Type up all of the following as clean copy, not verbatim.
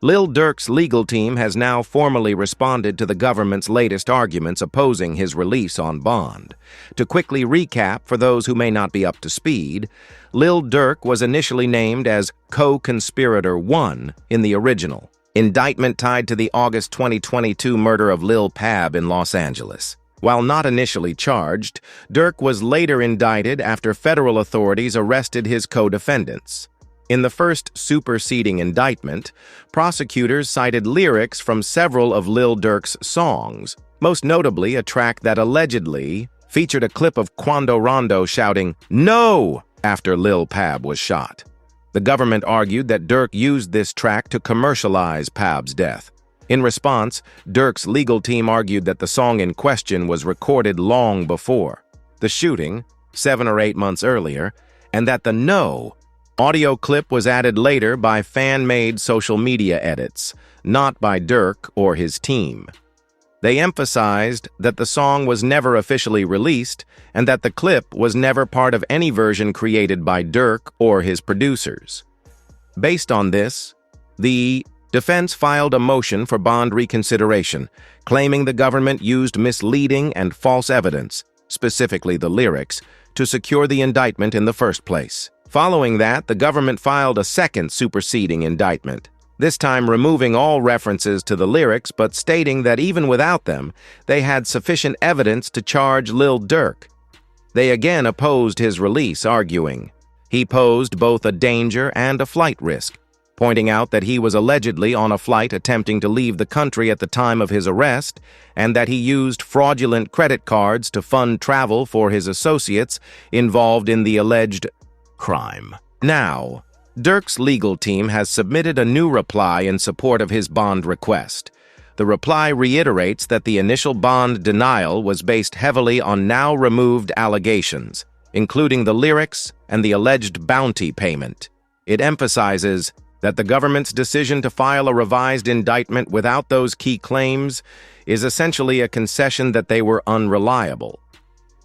Lil Durk's legal team has now formally responded to the government's latest arguments opposing his release on bond. To quickly recap for those who may not be up to speed, Lil Durk was initially named as co-conspirator 1 in the original indictment tied to the August 2022 murder of Lil Pab in Los Angeles. While not initially charged, Durk was later indicted after federal authorities arrested his co-defendants. In the first superseding indictment, prosecutors cited lyrics from several of Lil Durk's songs, most notably a track that allegedly featured a clip of Quando Rondo shouting, "No!" after Lil Pab was shot. The government argued that Durk used this track to commercialize Pab's death. In response, Durk's legal team argued that the song in question was recorded long before the shooting, 7 or 8 months earlier, and that the "No" audio clip was added later by fan-made social media edits, not by Durk or his team. They emphasized that the song was never officially released and that the clip was never part of any version created by Durk or his producers. Based on this, the defense filed a motion for bond reconsideration, claiming the government used misleading and false evidence, specifically the lyrics, to secure the indictment in the first place. Following that, the government filed a second superseding indictment, this time removing all references to the lyrics but stating that even without them, they had sufficient evidence to charge Lil Durk. They again opposed his release, arguing he posed both a danger and a flight risk, pointing out that he was allegedly on a flight attempting to leave the country at the time of his arrest and that he used fraudulent credit cards to fund travel for his associates involved in the alleged crime. Now, Durk's legal team has submitted a new reply in support of his bond request. The reply reiterates that the initial bond denial was based heavily on now-removed allegations, including the lyrics and the alleged bounty payment. It emphasizes that the government's decision to file a revised indictment without those key claims is essentially a concession that they were unreliable.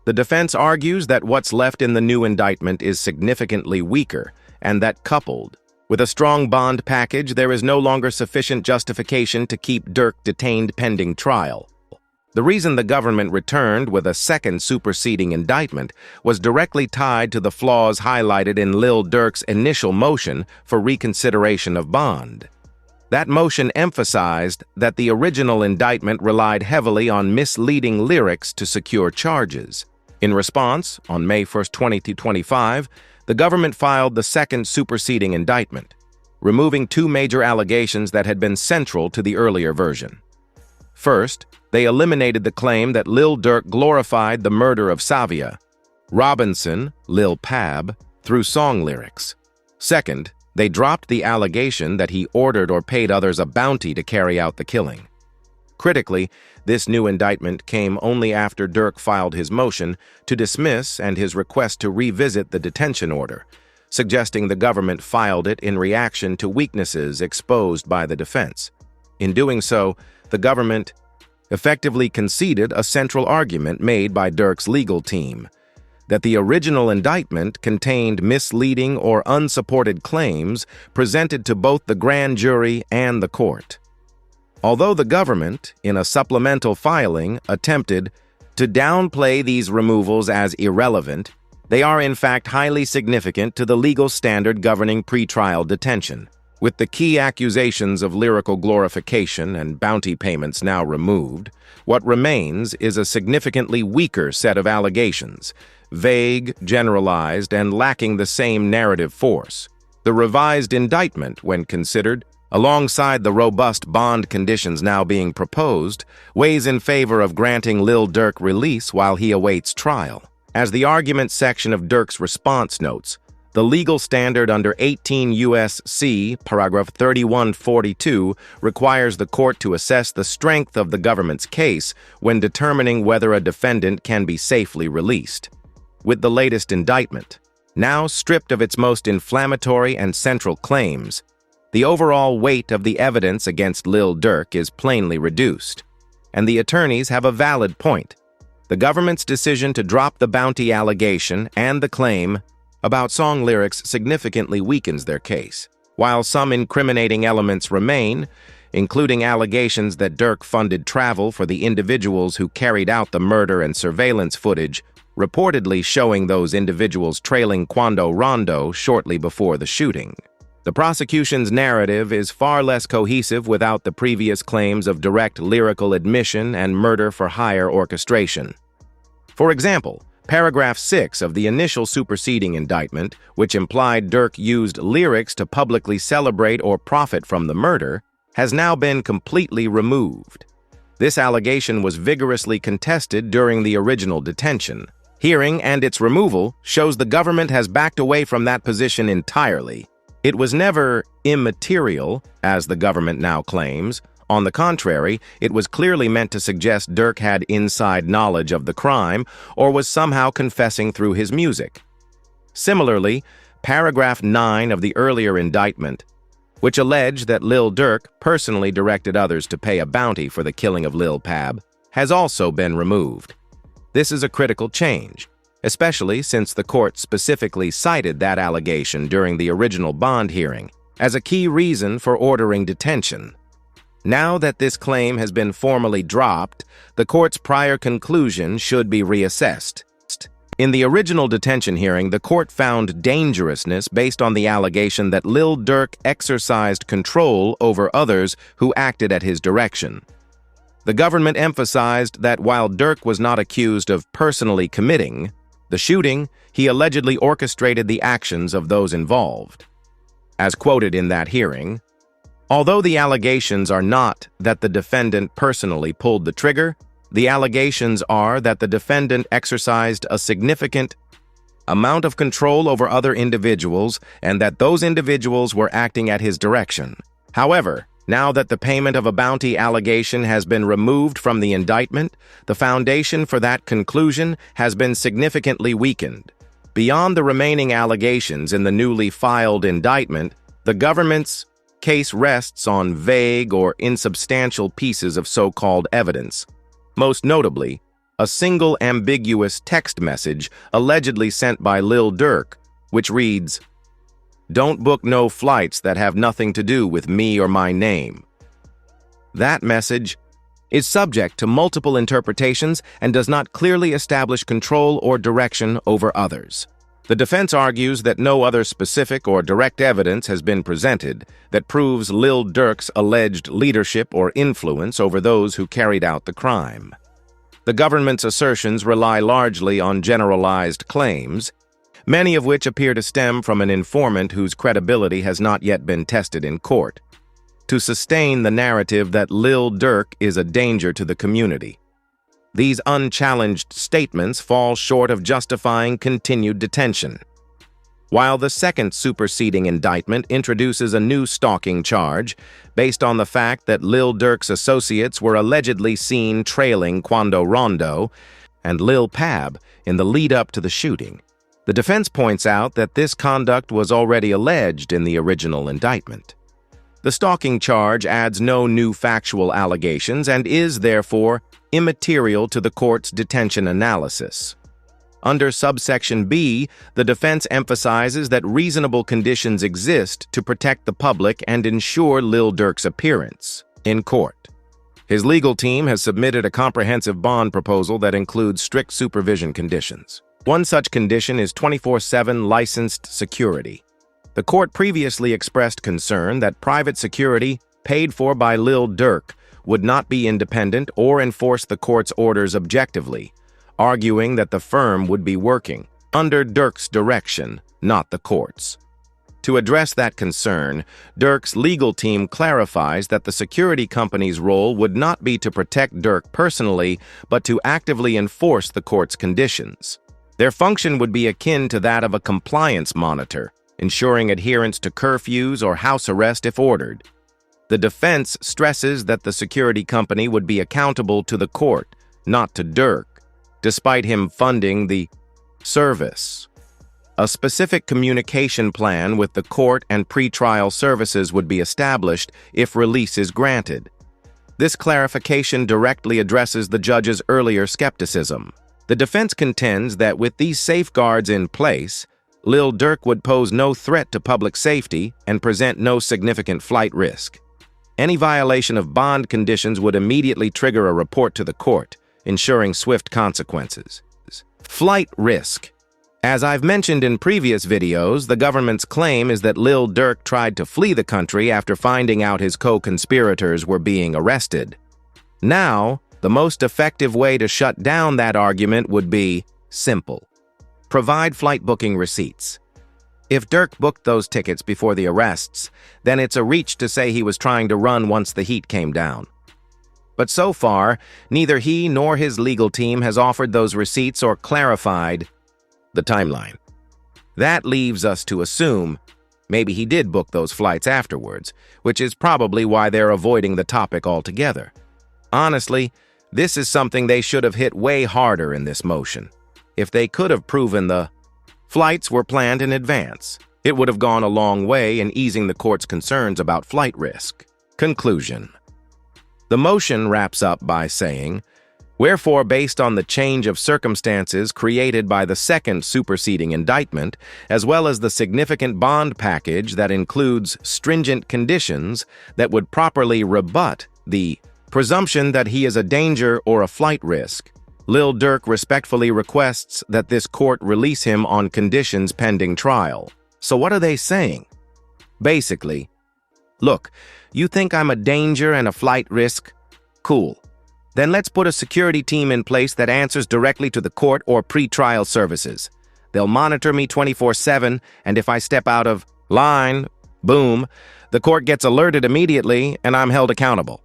The defense argues that what's left in the new indictment is significantly weaker, and that coupled with a strong bond package, there is no longer sufficient justification to keep Durk detained pending trial. The reason the government returned with a second superseding indictment was directly tied to the flaws highlighted in Lil Durk's initial motion for reconsideration of bond. That motion emphasized that the original indictment relied heavily on misleading lyrics to secure charges. In response, on May 1, 2025, the government filed the second superseding indictment, removing two major allegations that had been central to the earlier version. First, they eliminated the claim that Lil Durk glorified the murder of Savia Robinson, Lil Pab, through song lyrics. Second, they dropped the allegation that he ordered or paid others a bounty to carry out the killing. Critically, this new indictment came only after Durk filed his motion to dismiss and his request to revisit the detention order, suggesting the government filed it in reaction to weaknesses exposed by the defense. In doing so, the government effectively conceded a central argument made by Durk's legal team, that the original indictment contained misleading or unsupported claims presented to both the grand jury and the court. Although the government, in a supplemental filing, attempted to downplay these removals as irrelevant, they are in fact highly significant to the legal standard governing pretrial detention. With the key accusations of lyrical glorification and bounty payments now removed, what remains is a significantly weaker set of allegations, vague, generalized, and lacking the same narrative force. The revised indictment, when considered, alongside the robust bond conditions now being proposed, weighs in favor of granting Lil Durk release while he awaits trial. As the argument section of Durk's response notes, the legal standard under 18 U.S.C. paragraph 3142 requires the court to assess the strength of the government's case when determining whether a defendant can be safely released. With the latest indictment, now stripped of its most inflammatory and central claims, the overall weight of the evidence against Lil Durk is plainly reduced, and the attorneys have a valid point. The government's decision to drop the bounty allegation and the claim about song lyrics significantly weakens their case. While some incriminating elements remain, including allegations that Durk funded travel for the individuals who carried out the murder and surveillance footage, reportedly showing those individuals trailing Quando Rondo shortly before the shooting. The prosecution's narrative is far less cohesive without the previous claims of direct lyrical admission and murder-for-hire orchestration. For example, paragraph 6 of the initial superseding indictment, which implied Durk used lyrics to publicly celebrate or profit from the murder, has now been completely removed. This allegation was vigorously contested during the original detention hearing, and its removal shows the government has backed away from that position entirely. It was never immaterial, as the government now claims. On the contrary, it was clearly meant to suggest Durk had inside knowledge of the crime or was somehow confessing through his music. Similarly, paragraph 9 of the earlier indictment, which alleged that Lil Durk personally directed others to pay a bounty for the killing of Lil Pab, has also been removed. This is a critical change, especially since the court specifically cited that allegation during the original bond hearing as a key reason for ordering detention. Now that this claim has been formally dropped, the court's prior conclusion should be reassessed. In the original detention hearing, the court found dangerousness based on the allegation that Lil Durk exercised control over others who acted at his direction. The government emphasized that while Durk was not accused of personally committing the shooting, he allegedly orchestrated the actions of those involved. As quoted in that hearing, although the allegations are not that the defendant personally pulled the trigger, the allegations are that the defendant exercised a significant amount of control over other individuals and that those individuals were acting at his direction. However, now that the payment of a bounty allegation has been removed from the indictment, the foundation for that conclusion has been significantly weakened. Beyond the remaining allegations in the newly filed indictment, the government's case rests on vague or insubstantial pieces of so-called evidence. Most notably, a single ambiguous text message allegedly sent by Lil Durk, which reads, "Don't book no flights that have nothing to do with me or my name." That message is subject to multiple interpretations and does not clearly establish control or direction over others. The defense argues that no other specific or direct evidence has been presented that proves Lil Durk's alleged leadership or influence over those who carried out the crime. The government's assertions rely largely on generalized claims, many of which appear to stem from an informant whose credibility has not yet been tested in court, to sustain the narrative that Lil Durk is a danger to the community. These unchallenged statements fall short of justifying continued detention. While the second superseding indictment introduces a new stalking charge based on the fact that Lil Durk's associates were allegedly seen trailing Quando Rondo and Lil Pab in the lead-up to the shooting, the defense points out that this conduct was already alleged in the original indictment. The stalking charge adds no new factual allegations and is, therefore, immaterial to the court's detention analysis. Under subsection B, the defense emphasizes that reasonable conditions exist to protect the public and ensure Lil Durk's appearance in court. His legal team has submitted a comprehensive bond proposal that includes strict supervision conditions. One such condition is 24/7 licensed security. The court previously expressed concern that private security paid for by Lil Durk would not be independent or enforce the court's orders objectively, arguing that the firm would be working under Durk's direction, not the court's. To address that concern, Durk's legal team clarifies that the security company's role would not be to protect Durk personally, but to actively enforce the court's conditions. Their function would be akin to that of a compliance monitor, ensuring adherence to curfews or house arrest if ordered. The defense stresses that the security company would be accountable to the court, not to Durk, despite him funding the service. A specific communication plan with the court and pretrial services would be established if release is granted. This clarification directly addresses the judge's earlier skepticism. The defense contends that with these safeguards in place, Lil Durk would pose no threat to public safety and present no significant flight risk. Any violation of bond conditions would immediately trigger a report to the court, ensuring swift consequences. Flight risk. As I've mentioned in previous videos, the government's claim is that Lil Durk tried to flee the country after finding out his co-conspirators were being arrested. Now, the most effective way to shut down that argument would be simple. Provide flight booking receipts. If Durk booked those tickets before the arrests, then it's a reach to say he was trying to run once the heat came down. But so far, neither he nor his legal team has offered those receipts or clarified the timeline. That leaves us to assume maybe he did book those flights afterwards, which is probably why they're avoiding the topic altogether. Honestly, this is something they should have hit way harder in this motion. If they could have proven the flights were planned in advance, it would have gone a long way in easing the court's concerns about flight risk. Conclusion. The motion wraps up by saying, wherefore, based on the change of circumstances created by the second superseding indictment, as well as the significant bond package that includes stringent conditions that would properly rebut the presumption that he is a danger or a flight risk, Lil Durk respectfully requests that this court release him on conditions pending trial. So what are they saying? Basically, look, you think I'm a danger and a flight risk? Cool. Then let's put a security team in place that answers directly to the court or pre-trial services. They'll monitor me 24/7, and if I step out of line, boom, the court gets alerted immediately and I'm held accountable.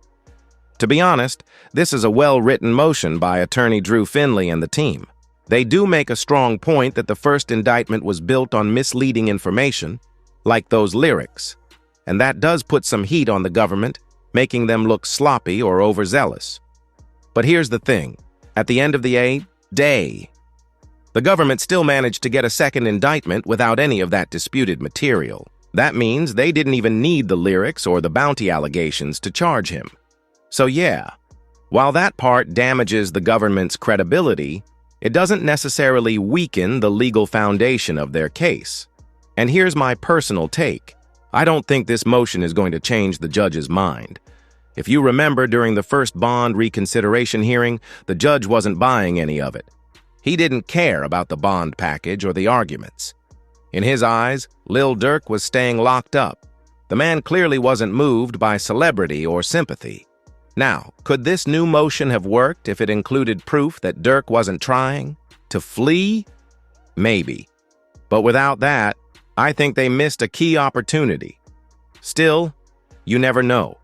To be honest, this is a well-written motion by attorney Drew Finley and the team. They do make a strong point that the first indictment was built on misleading information, like those lyrics, and that does put some heat on the government, making them look sloppy or overzealous. But here's the thing. At the end of the day, the government still managed to get a second indictment without any of that disputed material. That means they didn't even need the lyrics or the bounty allegations to charge him. So yeah, while that part damages the government's credibility, it doesn't necessarily weaken the legal foundation of their case. And here's my personal take. I don't think this motion is going to change the judge's mind. If you remember, during the first bond reconsideration hearing, the judge wasn't buying any of it. He didn't care about the bond package or the arguments. In his eyes, Lil Durk was staying locked up. The man clearly wasn't moved by celebrity or sympathy. Now, could this new motion have worked if it included proof that Durk wasn't trying to flee? Maybe. But without that, I think they missed a key opportunity. Still, you never know.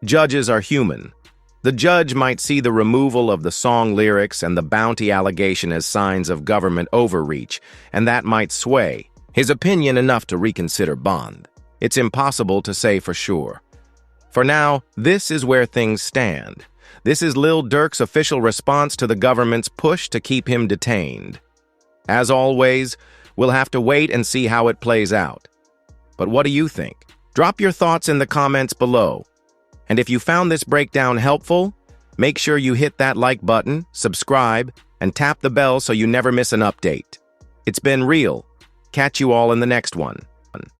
Judges are human. The judge might see the removal of the song lyrics and the bounty allegation as signs of government overreach, and that might sway his opinion enough to reconsider bond. It's impossible to say for sure. For now, this is where things stand. This is Lil Durk's official response to the government's push to keep him detained. As always, we'll have to wait and see how it plays out. But what do you think? Drop your thoughts in the comments below. And if you found this breakdown helpful, make sure you hit that like button, subscribe, and tap the bell so you never miss an update. It's been real. Catch you all in the next one.